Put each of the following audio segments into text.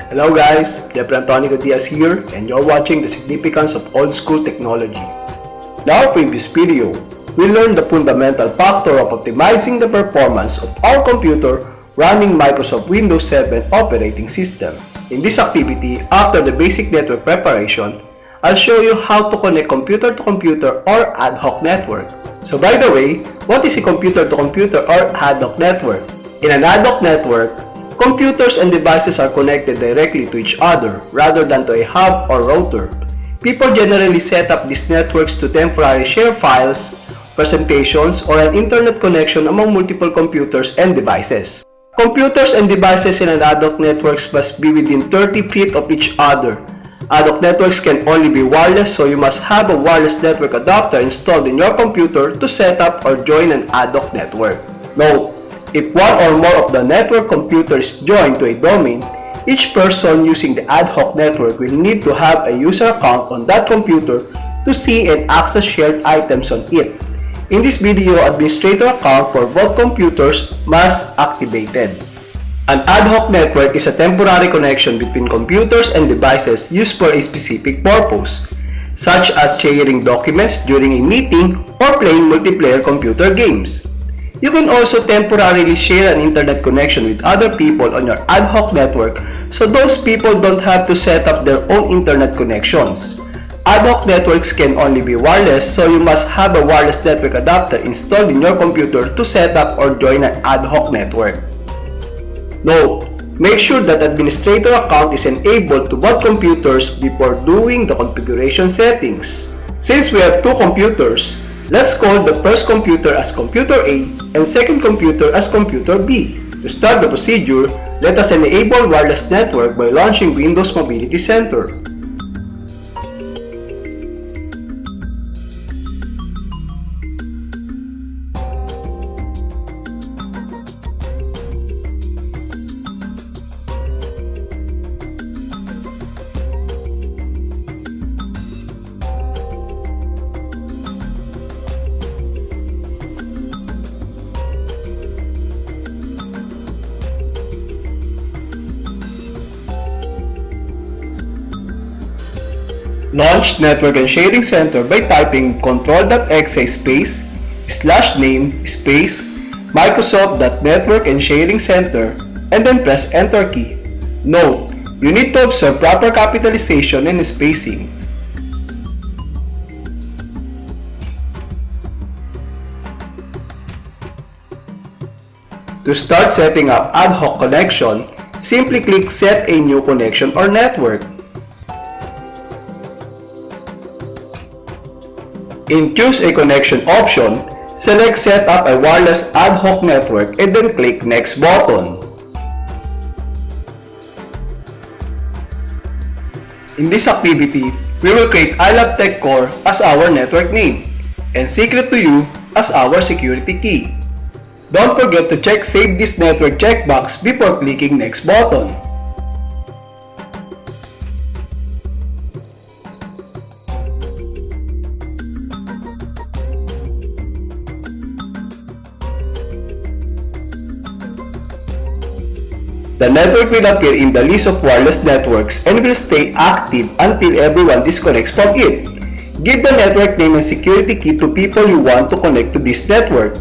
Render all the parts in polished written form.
Hello guys, Jeffrey Antonico Diaz here, and you're watching the significance of old school technology. In our previous video, we learned the fundamental factor of optimizing the performance of our computer running Microsoft Windows 7 operating system. In this activity, after the basic network preparation, I'll show you how to connect computer to computer or ad hoc network. So by the way, what is a computer to computer or ad hoc network? In an ad hoc network, computers and devices are connected directly to each other rather than to a hub or router. People generally set up these networks to temporarily share files, presentations, or an internet connection among multiple computers and devices. Computers and devices in an ad hoc networks must be within 30 feet of each other. Ad hoc networks can only be wireless, so you must have a wireless network adapter installed in your computer to set up or join an ad hoc network. Note: if one or more of the network computers join to a domain, each person using the ad hoc network will need to have a user account on that computer to see and access shared items on it. In this video, administrator account for both computers must be activated. An ad hoc network is a temporary connection between computers and devices used for a specific purpose, such as sharing documents during a meeting or playing multiplayer computer games. You can also temporarily share an internet connection with other people on your ad hoc network, so those people don't have to set up their own internet connections. Ad hoc networks can only be wireless, so you must have a wireless network adapter installed in your computer to set up or join an ad hoc network. Note: make sure that administrator account is enabled to both computers before doing the configuration settings. Since we have two computers, let's call the first computer as Computer A and second computer as Computer B. To start the procedure, let us enable wireless network by launching Windows Mobility Center. Launch Network and Sharing Center by typing control.exe space /name space Microsoft.Network and Sharing Center and then press Enter key. Note: you need to observe proper capitalization and spacing. To start setting up ad hoc connection, simply click Set a new connection or network. In Choose a Connection option, select Set up a wireless ad hoc network and then click Next button. In this activity, we will create I Love Tech Core as our network name and Secret to You as our security key. Don't forget to check Save this network checkbox before clicking Next button. The network will appear in the list of wireless networks and will stay active until everyone disconnects from it. Give the network name and security key to people you want to connect to this network.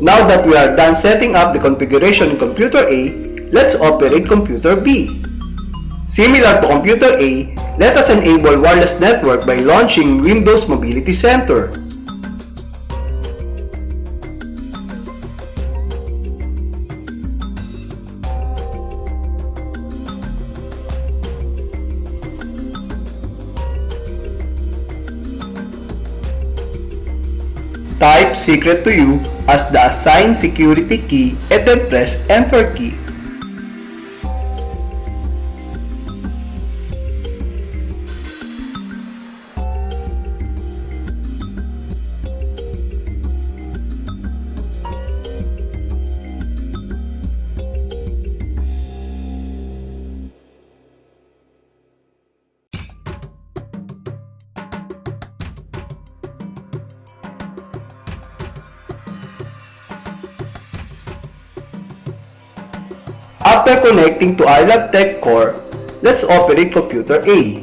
Now that we are done setting up the configuration in Computer A, let's operate Computer B. Similar to Computer A, let us enable wireless network by launching Windows Mobility Center. Type Secret to You as the assigned security key and then press Enter key. After connecting to our lab tech core, let's operate computer A.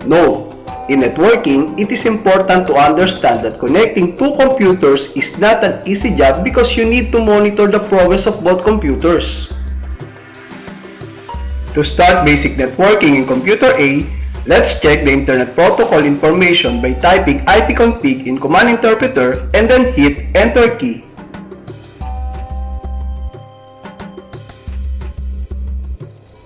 Note, in networking, it is important to understand that connecting two computers is not an easy job because you need to monitor the progress of both computers. To start basic networking in computer A, let's check the Internet Protocol information by typing ipconfig in Command Interpreter and then hit Enter key.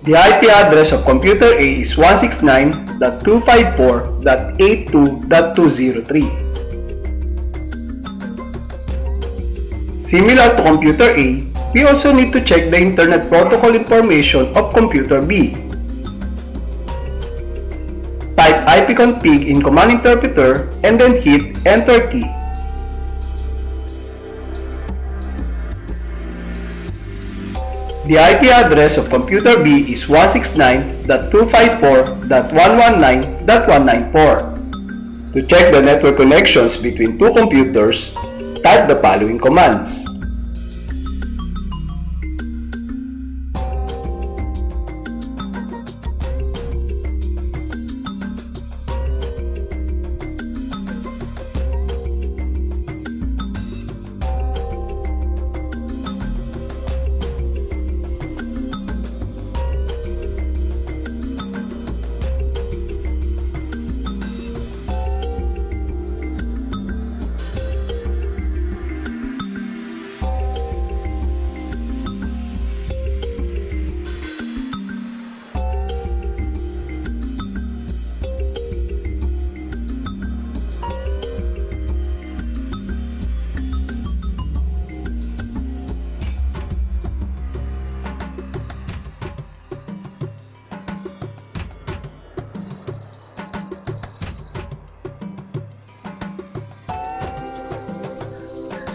The IP address of computer A is 169.254.82.203. Similar to computer A, we also need to check the Internet Protocol information of computer B. Type ipconfig in Command Interpreter and then hit Enter key. The IP address of computer B is 169.254.119.194. To check the network connections between two computers, type the following commands.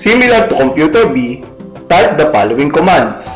Similar to computer B, type the following commands.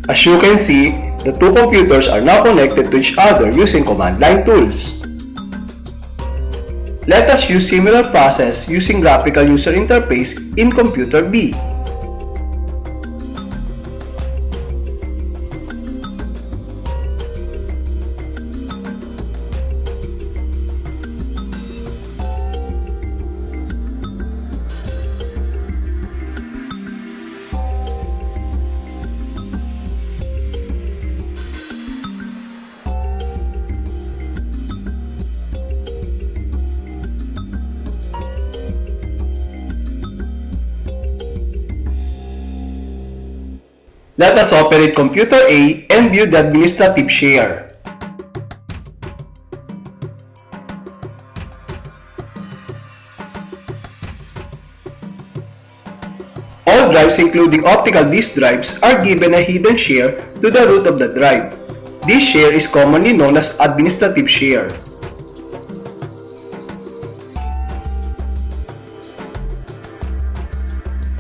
As you can see, the two computers are now connected to each other using command line tools. Let us use similar process using graphical user interface in computer B. Let us operate computer A and view the administrative share. All drives including optical disk drives are given a hidden share to the root of the drive. This share is commonly known as administrative share.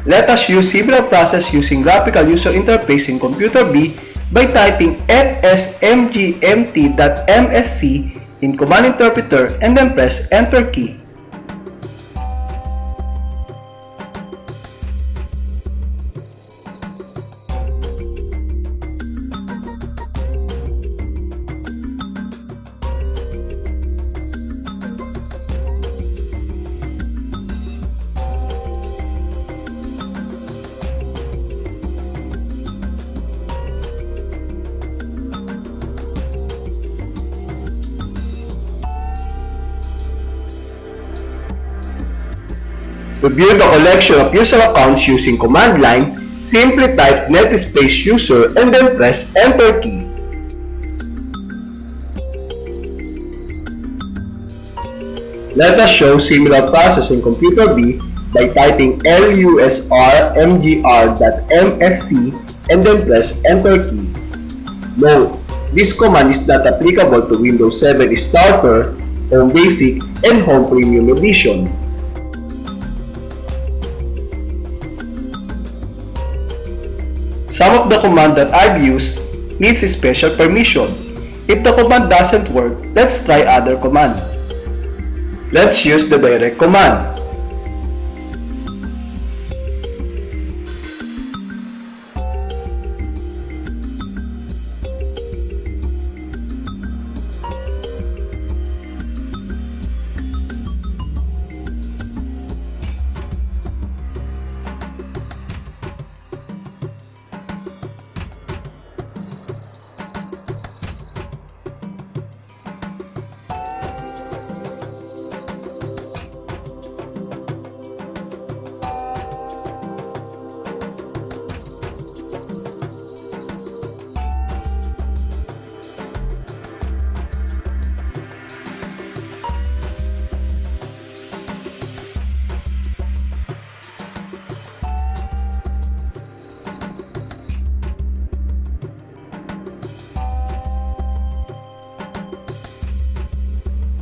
Let us use similar process using graphical user interface in computer B by typing fsmgmt.msc in command interpreter and then press Enter key. To view the collection of user accounts using command line, simply type netspace user and then press Enter key. Let us show similar process in Computer B by typing lusrmgr.msc and then press Enter key. Note, this command is not applicable to Windows 7 Starter, Home Basic, and Home Premium Edition. Some of the command that I've used needs a special permission. If the command doesn't work, let's try other command. Let's use the direct command.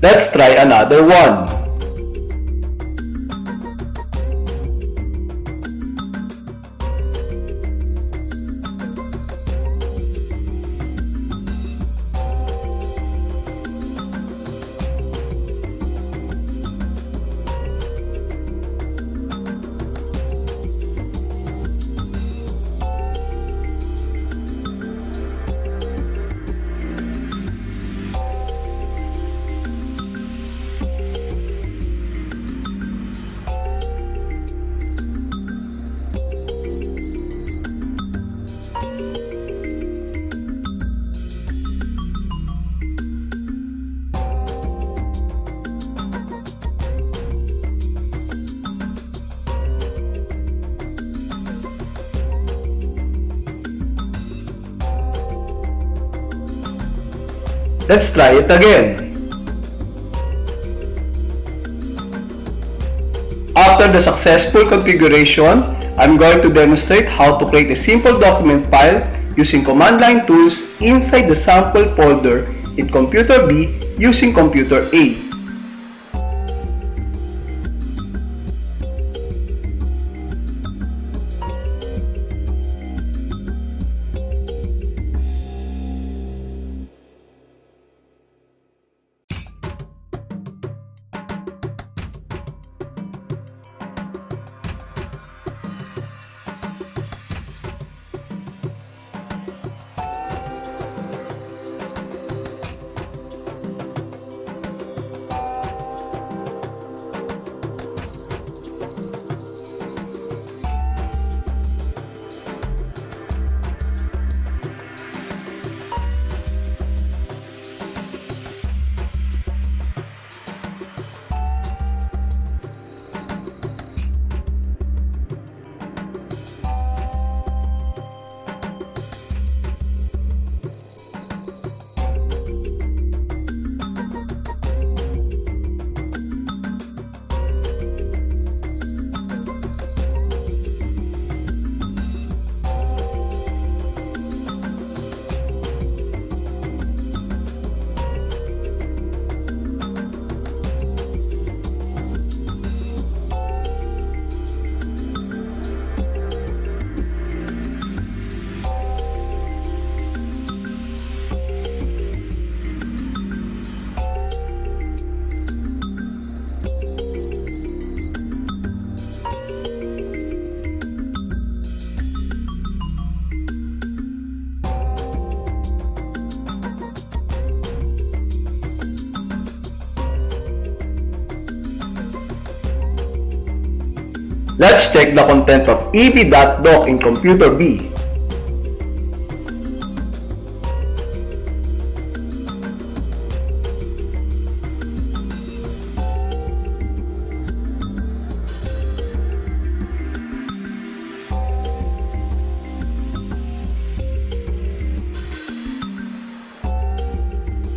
Let's try another one. Let's try it again. After the successful configuration, I'm going to demonstrate how to create a simple document file using command line tools inside the sample folder in Computer B using Computer A. Let's check the content of eb.doc in Computer B.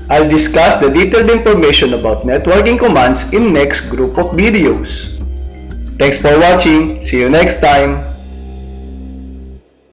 I'll discuss the detailed information about networking commands in next group of videos. Thanks for watching. See you next time.